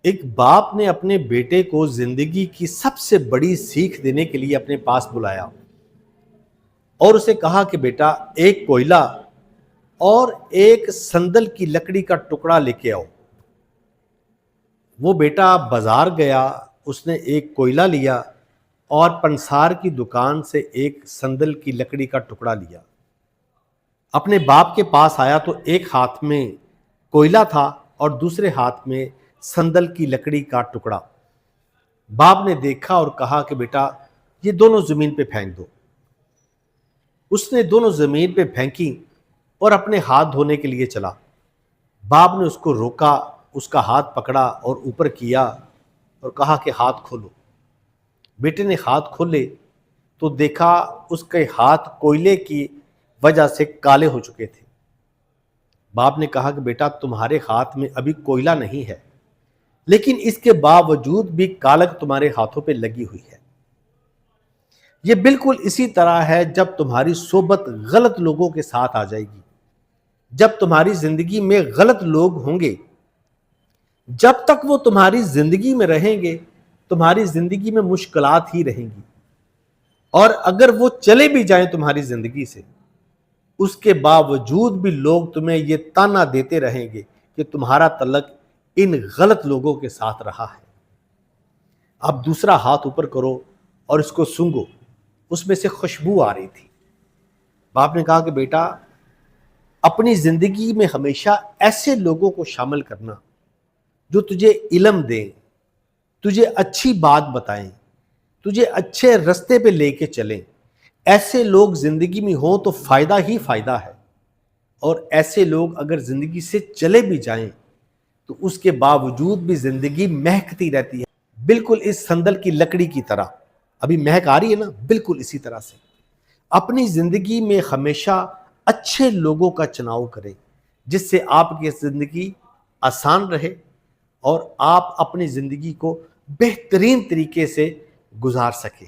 ایک باپ نے اپنے بیٹے کو زندگی کی سب سے بڑی سیکھ دینے کے لیے اپنے پاس بلایا اور اسے کہا کہ بیٹا ایک کوئلہ اور ایک سندل کی لکڑی کا ٹکڑا لے کے آؤ۔ وہ بیٹا بازار گیا، اس نے ایک کوئلہ لیا اور پنسار کی دکان سے ایک سندل کی لکڑی کا ٹکڑا لیا۔ اپنے باپ کے پاس آیا تو ایک ہاتھ میں کوئلہ تھا اور دوسرے ہاتھ میں سندل کی لکڑی کا ٹکڑا۔ باپ نے دیکھا اور کہا کہ بیٹا یہ دونوں زمین پہ پھینک دو۔ اس نے دونوں زمین پہ پھینکی اور اپنے ہاتھ دھونے کے لیے چلا۔ باپ نے اس کو روکا، اس کا ہاتھ پکڑا اور اوپر کیا اور کہا کہ ہاتھ کھولو۔ بیٹے نے ہاتھ کھولے تو دیکھا اس کے ہاتھ کوئلے کی وجہ سے کالے ہو چکے تھے۔ باپ نے کہا کہ بیٹا تمہارے ہاتھ میں ابھی کوئلہ نہیں ہے، لیکن اس کے باوجود بھی کالک تمہارے ہاتھوں پہ لگی ہوئی ہے۔ یہ بالکل اسی طرح ہے جب تمہاری صحبت غلط لوگوں کے ساتھ آ جائے گی، جب تمہاری زندگی میں غلط لوگ ہوں گے، جب تک وہ تمہاری زندگی میں رہیں گے تمہاری زندگی میں مشکلات ہی رہیں گی، اور اگر وہ چلے بھی جائیں تمہاری زندگی سے، اس کے باوجود بھی لوگ تمہیں یہ تانا دیتے رہیں گے کہ تمہارا تعلق ان غلط لوگوں کے ساتھ رہا ہے۔ اب دوسرا ہاتھ اوپر کرو اور اس کو سونگھو، اس میں سے خوشبو آ رہی تھی۔ باپ نے کہا کہ بیٹا اپنی زندگی میں ہمیشہ ایسے لوگوں کو شامل کرنا جو تجھے علم دیں، تجھے اچھی بات بتائیں، تجھے اچھے رستے پہ لے کے چلیں۔ ایسے لوگ زندگی میں ہوں تو فائدہ ہی فائدہ ہے، اور ایسے لوگ اگر زندگی سے چلے بھی جائیں تو اس کے باوجود بھی زندگی مہکتی رہتی ہے، بالکل اس سندل کی لکڑی کی طرح۔ ابھی مہک آ رہی ہے نا، بالکل اسی طرح سے اپنی زندگی میں ہمیشہ اچھے لوگوں کا چناؤ کریں، جس سے آپ کی زندگی آسان رہے اور آپ اپنی زندگی کو بہترین طریقے سے گزار سکیں۔